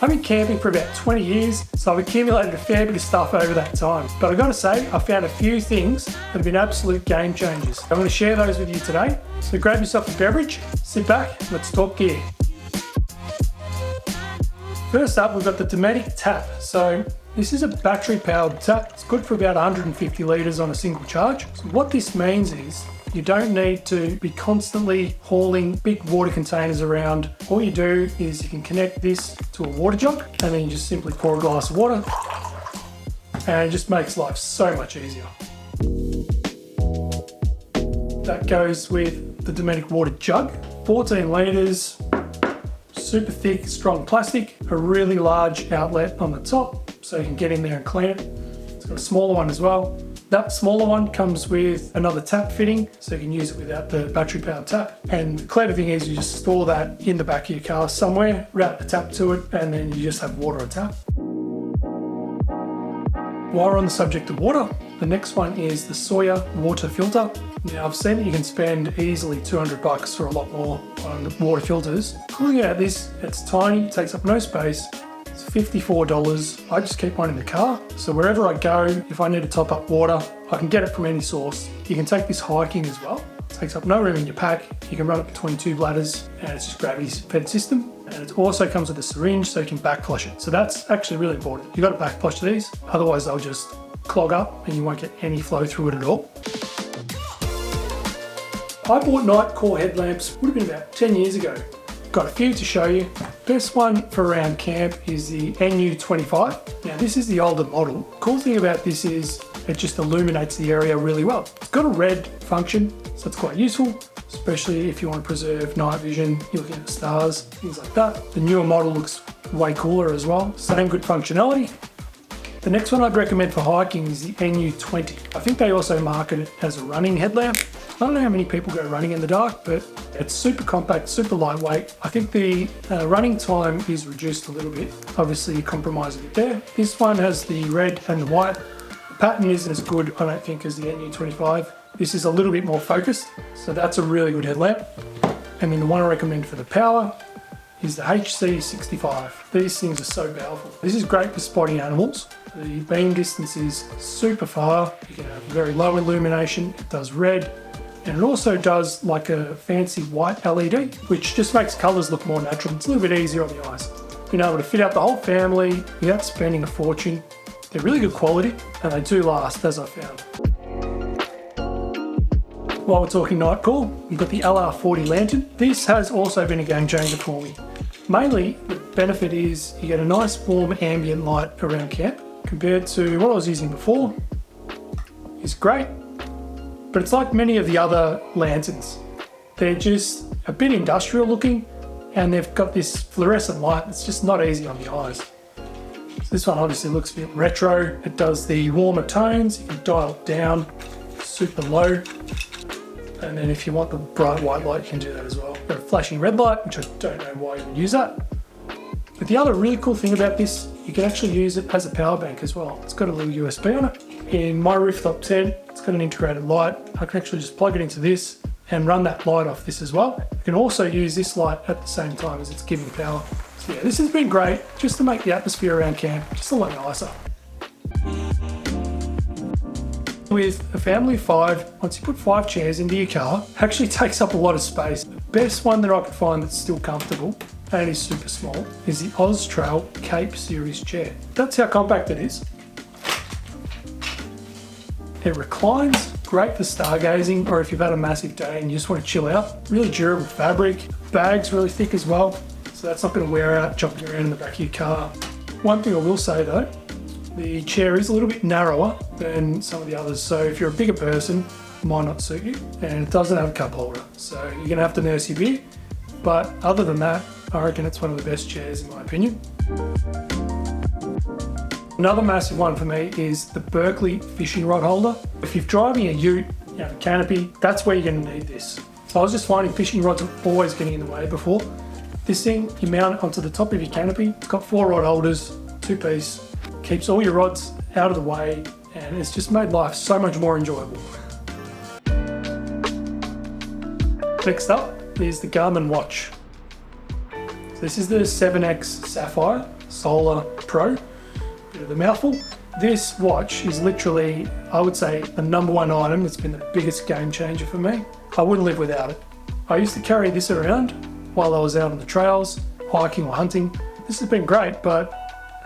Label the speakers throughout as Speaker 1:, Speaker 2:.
Speaker 1: I've been camping for about 20 years, so I've accumulated a fair bit of stuff over that time. But I've got to say, I found a few things that have been absolute game changers. I'm going to share those with you today. So grab yourself a beverage, sit back, let's talk gear. First up, we've got the Dometic tap. So this is a battery powered tap. It's good for about 150 litres on a single charge. So what this means is you don't need to be constantly hauling big water containers around. All you do is you can connect this to a water jug and then you just simply pour a glass of water and it just makes life so much easier. That goes with the Dometic Water Jug. 14 litres, super thick, strong plastic, a really large outlet on the top so you can get in there and clean it. It's got a smaller one as well. That smaller one comes with another tap fitting, so you can use it without the battery powered tap. And the clever thing is you just store that in the back of your car somewhere, route the tap to it, and then you just have water on tap. While we're on the subject of water, the next one is the Sawyer water filter. Now I've seen that you can spend easily $200 for a lot more on water filters. Cool thing about this, it's tiny, it takes up no space. It's $54. I just keep one in the car. So wherever I go, if I need to top up water, I can get it from any source. You can take this hiking as well. It takes up no room in your pack. You can run it between two bladders and it's just gravity fed system. And it also comes with a syringe so you can back flush it. So that's actually really important. You've got to back flush these, otherwise they'll just clog up and you won't get any flow through it at all. I bought Nitecore headlamps, would have been about 10 years ago. Got a few to show you. Best one for around camp is the NU25. Now this is the older model. Cool thing about this is it just illuminates the area really well. It's got a red function, so it's quite useful, especially if you want to preserve night vision, you're looking at the stars, things like that. The newer model looks way cooler as well. Same good functionality. The next one I'd recommend for hiking is the NU20. I think they also market it as a running headlamp. I don't know how many people go running in the dark, but it's super compact, super lightweight. I think the running time is reduced a little bit. Obviously you compromise a bit there. This one has the red and the white. The pattern isn't as good, I don't think, as the NU25. This is a little bit more focused, so that's a really good headlamp. And then the one I recommend for the power is the HC65. These things are so powerful. This is great for spotting animals. The beam distance is super far. You can have very low illumination. It does red. And it also does like a fancy white LED, which just makes colors look more natural. It's a little bit easier on the eyes. Being able to fit out the whole family without spending a fortune. They're really good quality and they do last, as I found. While we're talking Nitecore, you've got the LR40 lantern. This has also been a game changer for me. Mainly, the benefit is you get a nice warm ambient light around camp compared to what I was using before. It's great. But it's like many of the other lanterns. They're just a bit industrial looking and they've got this fluorescent light that's just not easy on the eyes. So this one obviously looks a bit retro. It does the warmer tones, you can dial it down super low. And then if you want the bright white light, you can do that as well. Got a flashing red light, which I don't know why you would use that. But the other really cool thing about this, you can actually use it as a power bank as well. It's got a little USB on it. In my rooftop tent, it's got an integrated light. I can actually just plug it into this and run that light off this as well. You can also use this light at the same time as it's giving power. So yeah, this has been great just to make the atmosphere around camp just a lot nicer. With a family of 5, once you put 5 chairs into your car, it actually takes up a lot of space. The best one that I could find that's still comfortable and is super small is the OZtrail Cape Series chair. That's how compact it is. It reclines, great for stargazing or if you've had a massive day and you just want to chill out. Really durable fabric, bag's really thick as well, so that's not going to wear out jumping around in the back of your car. One thing I will say though, the chair is a little bit narrower than some of the others, so if you're a bigger person, it might not suit you, and it doesn't have a cup holder, so you're going to have to nurse your beer, but other than that, I reckon it's one of the best chairs in my opinion. Another massive one for me is the Berkeley fishing rod holder. If you're driving a ute, you have a canopy, that's where you're going to need this. So I was just finding fishing rods are always getting in the way before. This thing, you mount it onto the top of your canopy, it's got 4 rod holders, 2-piece, keeps all your rods out of the way, and it's just made life so much more enjoyable. Next up is the Garmin watch. So this is the 7X Sapphire. Solar Pro. Bit of a mouthful. This watch is literally, I would say, the #1 item that's been the biggest game changer for me. I wouldn't live without it. I used to carry this around while I was out on the trails, hiking or hunting. This has been great, but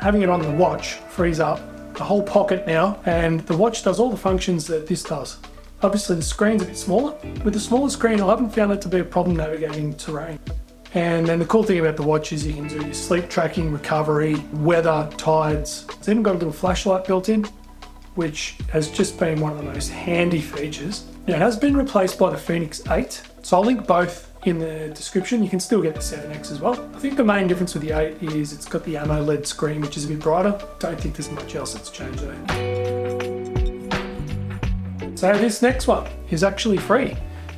Speaker 1: having it on the watch frees up the whole pocket now, and the watch does all the functions that this does. Obviously the screen's a bit smaller. With the smaller screen, I haven't found it to be a problem navigating terrain. And then the cool thing about the watch is you can do your sleep tracking, recovery, weather, tides. It's even got a little flashlight built in, which has just been one of the most handy features. Now it has been replaced by the Fenix 8, so I'll link both in the description. You can still get the 7X as well. I think the main difference with the 8 is it's got the AMOLED screen, which is a bit brighter. Don't think there's much else that's changed though. So this next one is actually free.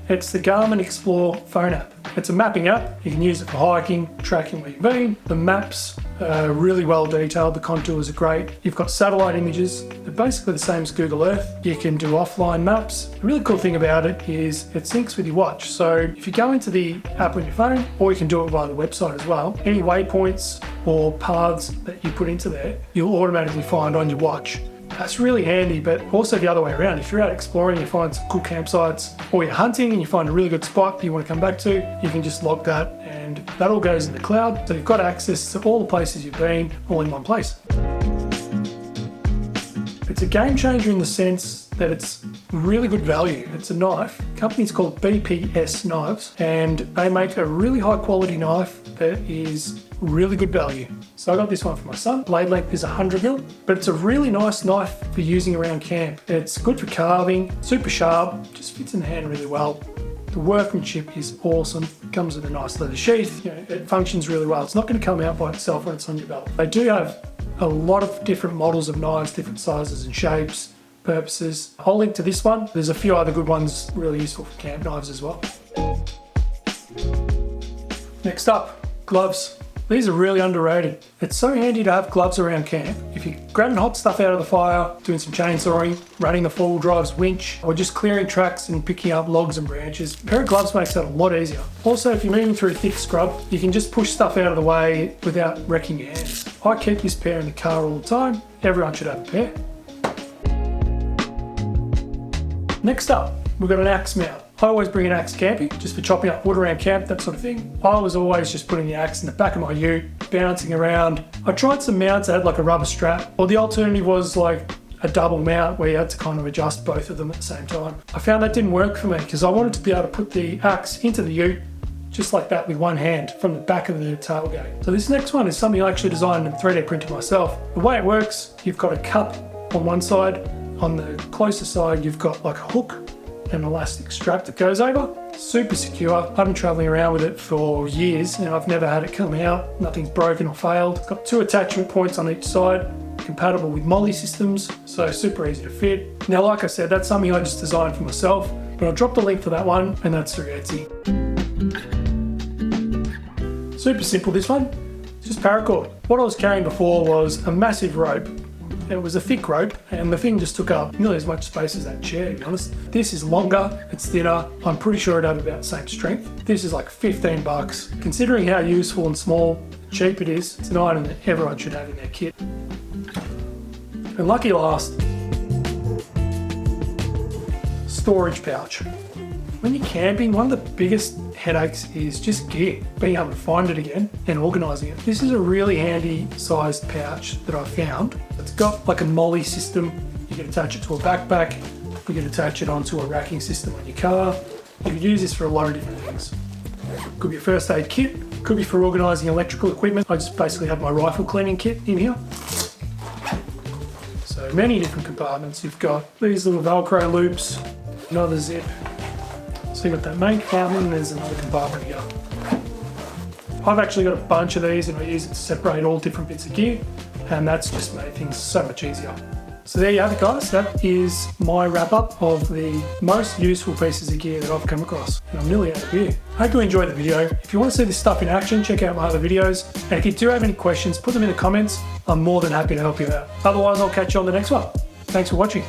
Speaker 1: It's the Garmin Explore phone app. It's a mapping app. You can use it for hiking, tracking where you've been. The maps are really well detailed. The contours are great. You've got satellite images. They're basically the same as Google Earth. You can do offline maps. The really cool thing about it is it syncs with your watch. So if you go into the app on your phone, or you can do it via the website as well, any waypoints or paths that you put into there, you'll automatically find on your watch. That's really handy, but also the other way around. If you're out exploring, you find some cool campsites, or you're hunting and you find a really good spot that you want to come back to, you can just log that and that all goes in the cloud. So you've got access to all the places you've been, all in one place. It's a game changer in the sense that it's really good value. It's a knife. The company's called BPS Knives, and they make a really high quality knife that is really good value. So I got this one for my son. Blade length is 100mm, but it's a really nice knife for using around camp. It's good for carving, super sharp, just fits in the hand really well. The workmanship is awesome. It comes with a nice leather sheath. You know, it functions really well. It's not going to come out by itself when it's on your belt. They do have a lot of different models of knives, different sizes and shapes, purposes. I'll link to this one. There's a few other good ones really useful for camp knives as well. Next up, gloves. These are really underrated. It's so handy to have gloves around camp. If you're grabbing hot stuff out of the fire, doing some chainsawing, running the 4-wheel drive's winch, or just clearing tracks and picking up logs and branches, a pair of gloves makes that a lot easier. Also, if you're moving through thick scrub, you can just push stuff out of the way without wrecking your hands. I keep this pair in the car all the time. Everyone should have a pair. Next up, we've got an axe mount. I always bring an axe camping, just for chopping up wood around camp, that sort of thing. I was always just putting the axe in the back of my ute, bouncing around. I tried some mounts that had like a rubber strap, or the alternative was like a double mount where you had to kind of adjust both of them at the same time. I found that didn't work for me because I wanted to be able to put the axe into the ute just like that with one hand from the back of the tailgate. So this next one is something I actually designed and 3D printed myself. The way it works, you've got a cup on one side. On the closer side, you've got like a hook and elastic strap that goes over. Super secure. I've been traveling around with it for years and I've never had it come out. Nothing's broken or failed. It's got 2 attachment points on each side, compatible with MOLLE systems, so super easy to fit. Now, like I said, that's something I just designed for myself, but I'll drop the link for that one, and that's through Etsy. Super simple, this one. Just paracord. What I was carrying before was a massive rope. It was a thick rope and the thing just took up nearly as much space as that chair, to be honest. This is longer, it's thinner. I'm pretty sure it'd have about the same strength. This is like 15 bucks. Considering how useful and small, cheap it is, it's an item that everyone should have in their kit. And lucky last, storage pouch. When you're camping, one of the biggest headaches is just gear, being able to find it again and organising it. This is a really handy sized pouch that I found. It's got like a MOLLE system. You can attach it to a backpack. You can attach it onto a racking system on your car. You can use this for a lot of different things. Could be a first aid kit. Could be for organising electrical equipment. I just basically have my rifle cleaning kit in here. So many different compartments. You've got these little Velcro loops, another zip. So you've got that main compartment and there's another compartment here. I've actually got a bunch of these and I use it to separate all different bits of gear, and that's just made things so much easier. So there you have it, guys. That is my wrap up of the most useful pieces of gear that I've come across. And I'm nearly out of gear. I hope you enjoyed the video. If you want to see this stuff in action, check out my other videos. And if you do have any questions, put them in the comments. I'm more than happy to help you out. Otherwise, I'll catch you on the next one. Thanks for watching.